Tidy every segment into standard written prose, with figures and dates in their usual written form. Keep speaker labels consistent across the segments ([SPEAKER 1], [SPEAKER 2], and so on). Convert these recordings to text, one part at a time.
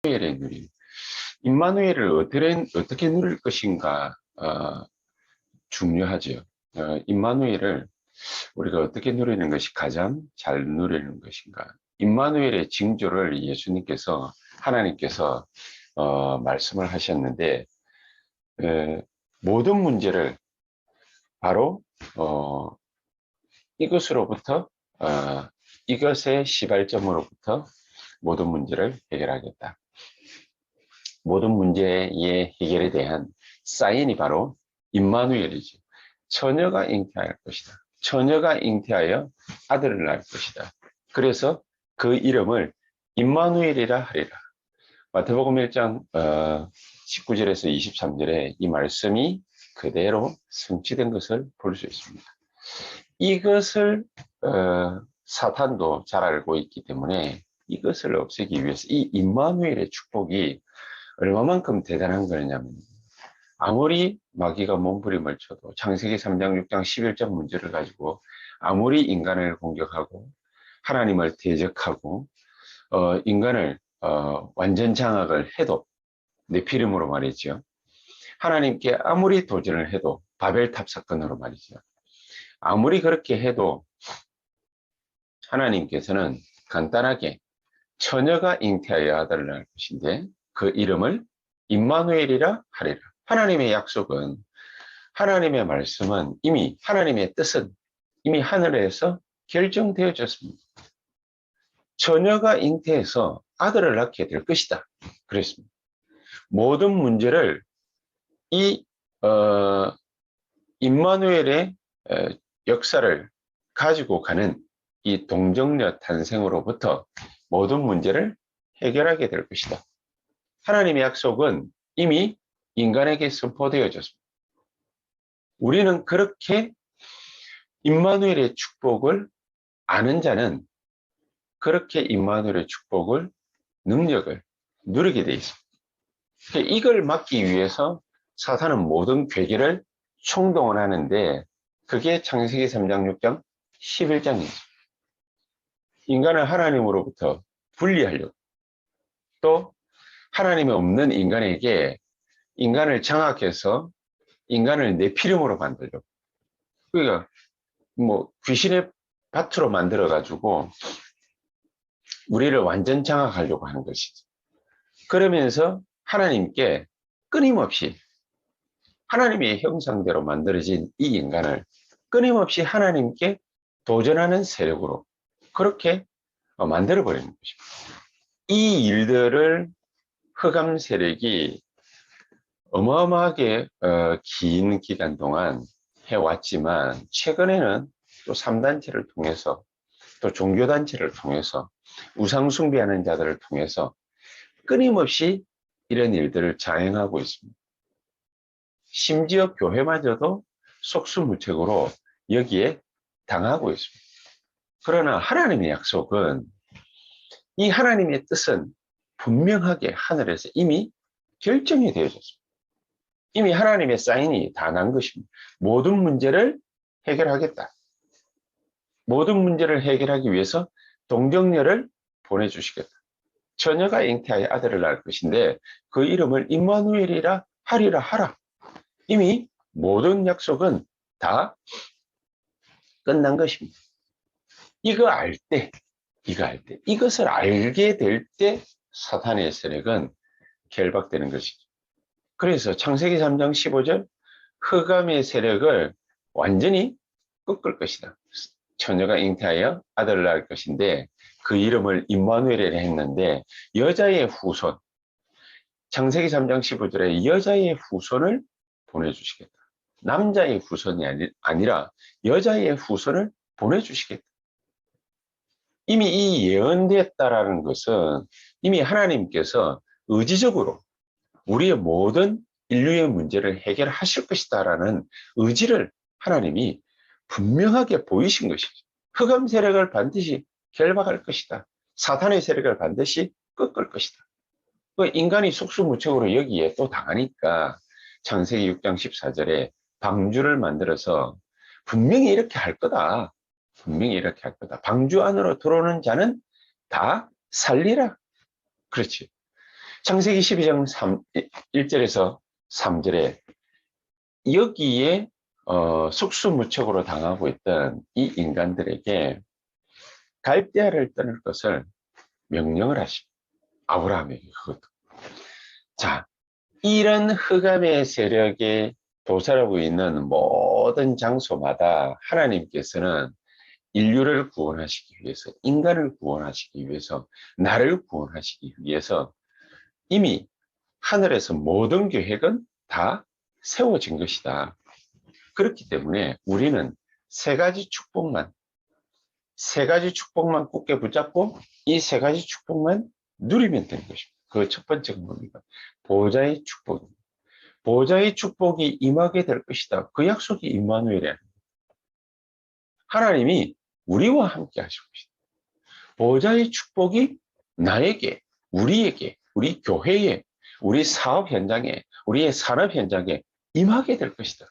[SPEAKER 1] 임마누엘의 누림. 임마누엘을 어떻게 누릴 것인가 중요하죠. 임마누엘을 우리가 어떻게 누리는 것이 가장 잘 누리는 것인가. 임마누엘의 징조를 예수님께서 하나님께서 말씀을 하셨는데 모든 문제를 바로 이것으로부터 이것의 시발점으로부터 모든 문제를 해결하겠다. 모든 문제의 해결에 대한 사인이 바로 임마누엘이죠. 처녀가 잉태할 것이다. 처녀가 잉태하여 아들을 낳을 것이다. 그래서 그 이름을 임마누엘이라 하리라. 마태복음 1장 19절에서 23절에 이 말씀이 그대로 성취된 것을 볼 수 있습니다. 이것을 사탄도 잘 알고 있기 때문에 이것을 없애기 위해서 이 임마누엘의 축복이 얼마만큼 대단한 거냐면, 아무리 마귀가 몸부림을 쳐도 창세기 3장, 6장, 11장 문제를 가지고 아무리 인간을 공격하고 하나님을 대적하고 인간을 완전 장악을 해도, 네피림으로 말이죠. 하나님께 아무리 도전을 해도, 바벨탑 사건으로 말이죠. 아무리 그렇게 해도 하나님께서는 간단하게 처녀가 잉태하여 아들을 낳을 것인데 그 이름을 임마누엘이라 하리라. 하나님의 약속은, 하나님의 말씀은, 이미 하나님의 뜻은 이미 하늘에서 결정되어졌습니다. 처녀가 잉태해서 아들을 낳게 될 것이다. 그랬습니다. 모든 문제를 이 임마누엘의 역사를 가지고 가는 이 동정녀 탄생으로부터 모든 문제를 해결하게 될 것이다. 하나님의 약속은 이미 인간에게 선포되어졌습니다. 우리는 그렇게 임마누엘의 축복을 아는 자는 그렇게 임마누엘의 축복을, 능력을 누리게 되어 있습니다. 이걸 막기 위해서 사탄은 모든 괴계를 총동원 하는데, 그게 창세기 3장, 6장, 11장이죠. 인간을 하나님으로부터 분리하려고, 또 하나님이 없는 인간에게 인간을 장악해서 인간을 네피림으로 만들려고, 그러니까 귀신의 밭으로 만들어 가지고 우리를 완전 장악하려고 하는 것이죠. 그러면서 하나님께 끊임없이, 하나님의 형상대로 만들어진 이 인간을 끊임없이 하나님께 도전하는 세력으로 그렇게 만들어버리는 것입니다. 이 일들을 흑암 세력이 어마어마하게 긴 기간 동안 해왔지만, 최근에는 또 3단체를 통해서, 또 종교단체를 통해서, 우상숭배하는 자들을 통해서 끊임없이 이런 일들을 자행하고 있습니다. 심지어 교회마저도 속수무책으로 여기에 당하고 있습니다. 그러나 하나님의 약속은, 이 하나님의 뜻은 분명하게 하늘에서 이미 결정이 되어졌습니다. 이미 하나님의 사인이 다 난 것입니다. 모든 문제를 해결하겠다. 모든 문제를 해결하기 위해서 동정녀를 보내주시겠다. 처녀가 잉태하여 아들을 낳을 것인데 그 이름을 임마누엘이라 하리라 하라. 이미 모든 약속은 다 끝난 것입니다. 이것을 알게 될 때 사탄의 세력은 결박되는 것이죠. 그래서 창세기 3장 15절, 흑암의 세력을 완전히 꺾을 것이다. 처녀가 잉태하여 아들을 낳을 것인데 그 이름을 임마누엘이라 했는데, 여자의 후손, 창세기 3장 15절에 여자의 후손을 보내주시겠다. 남자의 후손이 아니라 여자의 후손을 보내주시겠다. 이미 이 예언되었다라는 것은 이미 하나님께서 의지적으로 우리의 모든 인류의 문제를 해결하실 것이다라는 의지를 하나님이 분명하게 보이신 것이죠. 흑암 세력을 반드시 결박할 것이다. 사탄의 세력을 반드시 꺾을 것이다. 인간이 속수무책으로 여기에 또 당하니까 창세기 6장 14절에 방주를 만들어서 분명히 이렇게 할 거다. 분명히 이렇게 할 거다. 방주 안으로 들어오는 자는 다 살리라. 그렇지. 창세기 12장 1절에서 3절에 여기에 속수무책으로 당하고 있던 이 인간들에게 갈대아를 떠날 것을 명령을 하십니다. 아브라함에게 그것도. 자, 이런 흑암의 세력에 도살하고 있는 모든 장소마다 하나님께서는 인류를 구원하시기 위해서, 인간을 구원하시기 위해서, 나를 구원하시기 위해서 이미 하늘에서 모든 계획은 다 세워진 것이다. 그렇기 때문에 우리는 세 가지 축복만 굳게 붙잡고 이 세 가지 축복만 누리면 되는 것입니다. 그 첫 번째가 뭡니까? 보좌의 축복입니다. 보좌의 축복이 임하게 될 것이다. 그 약속이 임마누엘이야. 하나님이 우리와 함께 하실 것이다. 보좌의 축복이 나에게, 우리에게, 우리 교회에, 우리 사업 현장에, 우리의 산업 현장에 임하게 될 것이다.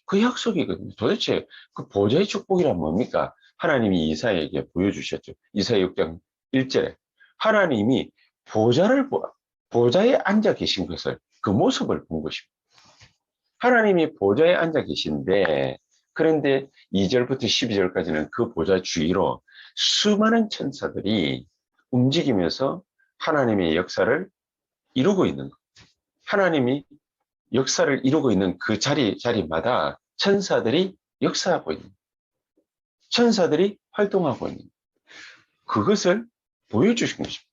[SPEAKER 1] 그 약속이거든요. 도대체 그 보좌의 축복이란 뭡니까? 하나님이 이사야에게 보여주셨죠. 이사야 6장 1절에 하나님이 보좌에 앉아 계신 것을, 그 모습을 본 것입니다. 하나님이 보좌에 앉아 계신데, 그런데 2절부터 12절까지는 그 보좌 주위로 수많은 천사들이 움직이면서 하나님의 역사를 이루고 있는 것. 하나님이 역사를 이루고 있는 그 자리마다 천사들이 역사하고 있는, 천사들이 활동하고 있는, 그것을 보여주신 것입니다.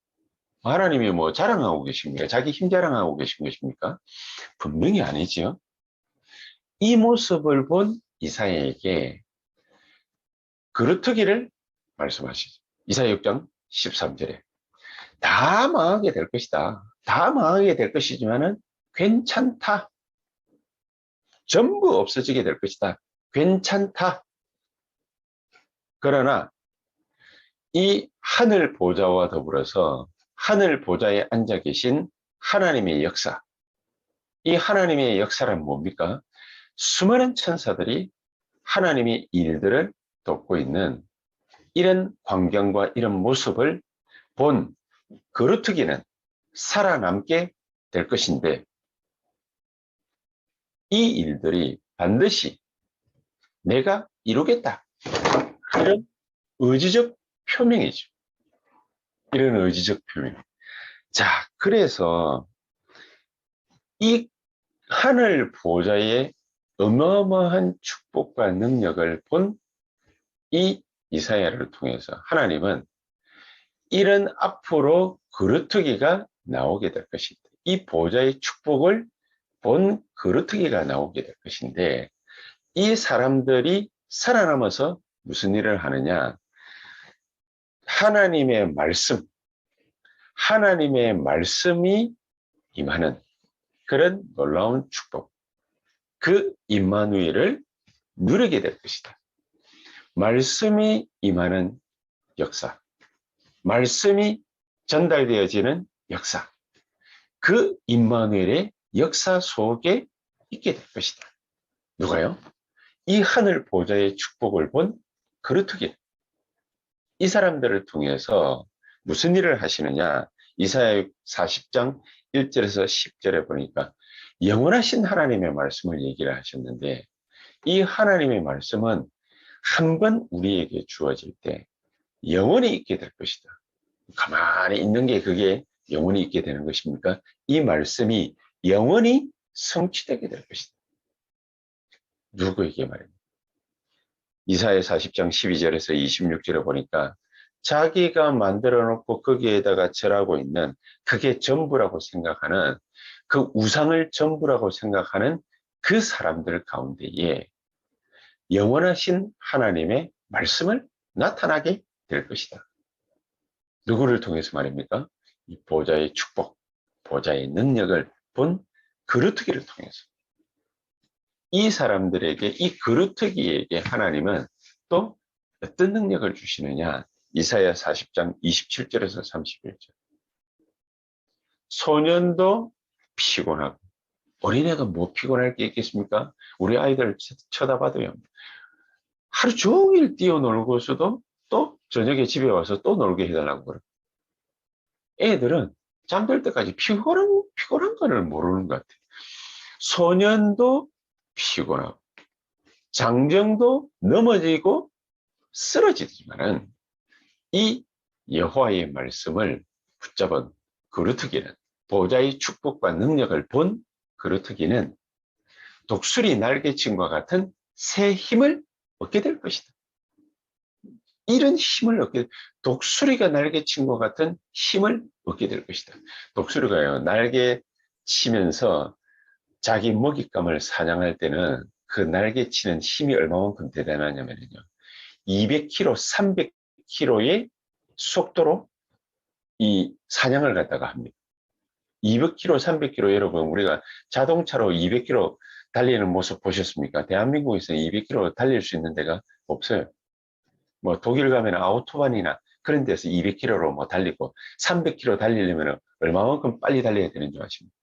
[SPEAKER 1] 하나님이 뭐 자랑하고 계십니까? 자기 힘 자랑하고 계신 것입니까? 분명히 아니지요. 이 모습을 본 이사야에게 그렇다기를 말씀하시죠. 이사야 6장 13절에 다 망하게 될 것이다. 다 망하게 될 것이지만은 괜찮다. 전부 없어지게 될 것이다. 괜찮다. 그러나 이 하늘 보좌와 더불어서 하늘 보좌에 앉아 계신 하나님의 역사, 이 하나님의 역사란 뭡니까? 수많은 천사들이 하나님의 일들을 돕고 있는 이런 광경과 이런 모습을 본 그루트기는 살아남게 될 것인데, 이 일들이 반드시 내가 이루겠다. 이런 의지적 표명이죠. 이런 의지적 표명. 자, 그래서 이 하늘 보좌의 어마어마한 축복과 능력을 본 이 이사야를 통해서 하나님은 이런 앞으로 그루트기가 나오게 될 것이다. 이 보좌의 축복을 본 그루트기가 나오게 될 것인데, 이 사람들이 살아남아서 무슨 일을 하느냐? 하나님의 말씀이 임하는 그런 놀라운 축복, 그 임마누엘을 누리게 될 것이다. 말씀이 임하는 역사, 말씀이 전달되어지는 역사, 그 임마누엘의 역사 속에 있게 될 것이다. 누가요? 이 하늘 보좌의 축복을 본 그루트기. 이 사람들을 통해서 무슨 일을 하시느냐? 이사야 40장 1절에서 10절에 보니까 영원하신 하나님의 말씀을 얘기를 하셨는데, 이 하나님의 말씀은 한 번 우리에게 주어질 때 영원히 있게 될 것이다. 가만히 있는 게 그게 영원히 있게 되는 것입니까? 이 말씀이 영원히 성취되게 될 것이다. 누구에게 말입니까? 이사야 40장 12절에서 26절에 보니까 자기가 만들어 놓고 거기에다가 절하고 있는, 그게 전부라고 생각하는, 그 우상을 전부라고 생각하는 그 사람들 가운데에 영원하신 하나님의 말씀을 나타나게 될 것이다. 누구를 통해서 말입니까? 이 보좌의 축복, 보좌의 능력을 본 그루트기를 통해서. 이 사람들에게, 이 그루트기에게 하나님은 또 어떤 능력을 주시느냐? 이사야 40장 27절에서 31절. 소년도 피곤하고, 어린애가 뭐 피곤할 게 있겠습니까? 우리 아이들 쳐다봐도요, 하루 종일 뛰어놀고서도 또 저녁에 집에 와서 또 놀게 해달라고 그래요. 애들은 잠들 때까지 피곤한 거를 모르는 것 같아요. 소년도 피곤하고, 장정도 넘어지고 쓰러지지만은 이 여호와의 말씀을 붙잡은 그루터기는, 보좌의 축복과 능력을 본 그루터기는 독수리 날개침과 같은 새 힘을 얻게 될 것이다. 이런 힘을 독수리가 날개침과 같은 힘을 얻게 될 것이다. 독수리가요, 날개 치면서 자기 먹잇감을 사냥할 때는 그 날개 치는 힘이 얼마만큼 대단하냐면요, 200km, 300km의 속도로 이 사냥을 갖다가 합니다. 200km, 300km, 여러분, 우리가 자동차로 200km 달리는 모습 보셨습니까? 대한민국에서 200km 달릴 수 있는 데가 없어요. 뭐 독일 가면 아우토반이나 그런 데서 200km로 뭐 달리고, 300km 달리려면 얼마만큼 빨리 달려야 되는 줄 아십니까?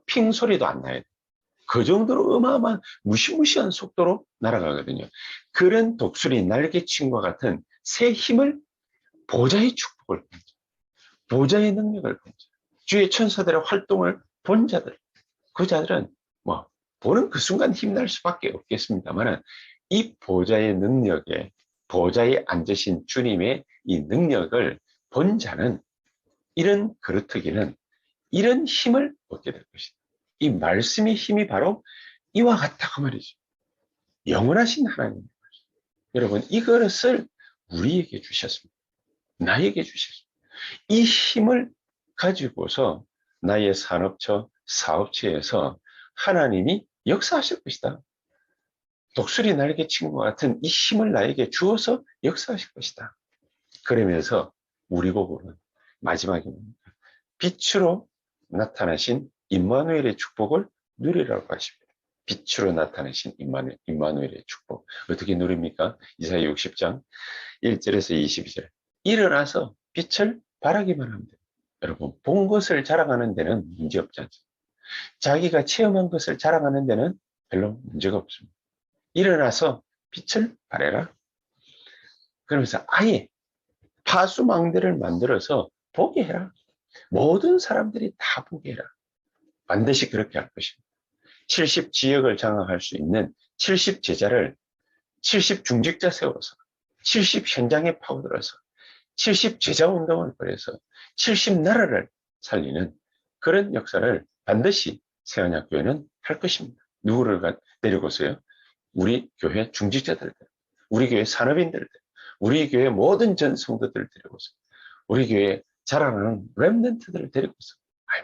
[SPEAKER 1] 핑 소리도 안 나요. 그 정도로 어마어마한 무시무시한 속도로 날아가거든요. 그런 독수리 날개침과 같은 새 힘을, 보좌의 축복을 본 자, 보좌의 능력을 본 자, 주의 천사들의 활동을 본 자들, 그 자들은 뭐 보는 그 순간 힘날 수밖에 없겠습니다만, 이 보좌의 능력에, 보좌에 앉으신 주님의 이 능력을 본 자는, 이런 그루터기는 이런 힘을 얻게 될 것이다. 이 말씀의 힘이 바로 이와 같다고 말이죠. 영원하신 하나님. 여러분, 이것을 우리에게 주셨습니다. 나에게 주셨습니다. 이 힘을 가지고서 나의 산업처, 사업처에서 하나님이 역사하실 것이다. 독수리 날개친과 같은 이 힘을 나에게 주어서 역사하실 것이다. 그러면서 우리 보고는 마지막에 빛으로 나타나신 임마누엘의 축복을 누리라고 하십니다. 빛으로 나타나신 임마누엘의 축복. 어떻게 누립니까? 이사야 60장 1절에서 22절. 일어나서 빛을 발하기만 하면 돼요. 여러분, 본 것을 자랑하는 데는 문제없지 않습니다. 자기가 체험한 것을 자랑하는 데는 별로 문제가 없습니다. 일어나서 빛을 발해라. 그러면서 아예 파수망대를 만들어서 보게 해라. 모든 사람들이 다 보게 해라. 반드시 그렇게 할 것입니다. 70지역을 장악할 수 있는 70제자를 70중직자 세워서 70현장에 파고들어서 70제자운동을 벌여서 70나라를 살리는 그런 역사를 반드시 새언약교회는 할 것입니다. 누구를 데리고서요? 우리 교회 중직자들, 우리 교회 산업인들, 우리 교회 모든 전 성도들을 데리고서, 우리 교회 자라나는 렘넌트들을 데리고서.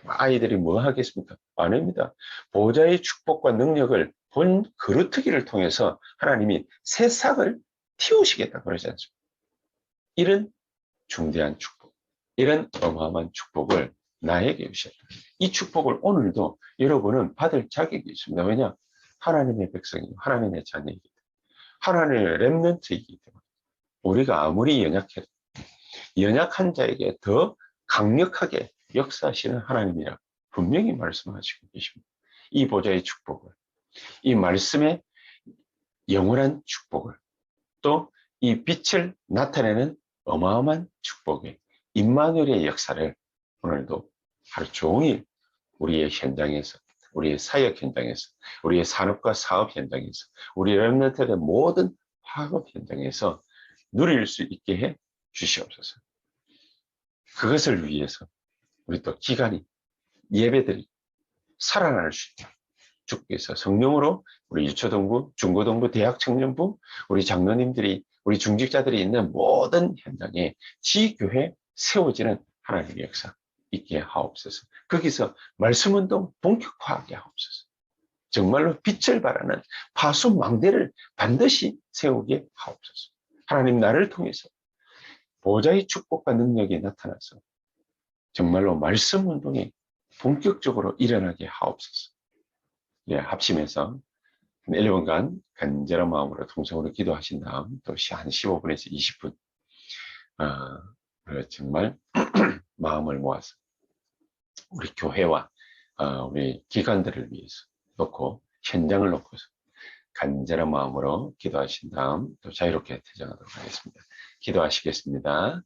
[SPEAKER 1] 아이들이 뭐 하겠습니까? 아닙니다. 보좌의 축복과 능력을 본 그루터기를 통해서 하나님이 새싹을 틔우시겠다 그러지 않습니까? 이런 중대한 축복, 이런 어마어마한 축복을 나에게 주셨다. 이 축복을 오늘도 여러분은 받을 자격이 있습니다. 왜냐? 하나님의 백성이고 하나님의 자녀이기 때문에, 하나님의 렘넌트이기 때문에. 우리가 아무리 연약해도 연약한 자에게 더 강력하게 역사하시는 하나님이라 분명히 말씀하시고 계십니다. 이 보좌의 축복을, 이 말씀의 영원한 축복을, 또 이 빛을 나타내는 어마어마한 축복의 임마누엘의 역사를 오늘도 하루 종일 우리의 현장에서, 우리의 사역 현장에서, 우리의 산업과 사업 현장에서, 우리 렘넌트의 모든 학업 현장에서 누릴 수 있게 해 주시옵소서. 그것을 위해서 우리 또 기간이, 예배들이 살아날 수 있도록 주께서 성령으로 우리 유초동부, 중고동부, 대학청년부, 우리 장로님들이, 우리 중직자들이 있는 모든 현장에 지교회 세워지는 하나님의 역사 있게 하옵소서. 거기서 말씀운동 본격화하게 하옵소서. 정말로 빛을 발하는 파수망대를 반드시 세우게 하옵소서. 하나님, 나를 통해서 보좌의 축복과 능력이 나타나서 정말로 말씀운동이 본격적으로 일어나게 하옵소서. 예, 합심해서 1번간 간절한 마음으로 통성으로 기도하신 다음 또 한 15분에서 20분 정말 마음을 모아서 우리 교회와 우리 기관들을 위해서 놓고, 현장을 놓고서 간절한 마음으로 기도하신 다음 또 자유롭게 퇴장하도록 하겠습니다. 기도하시겠습니다.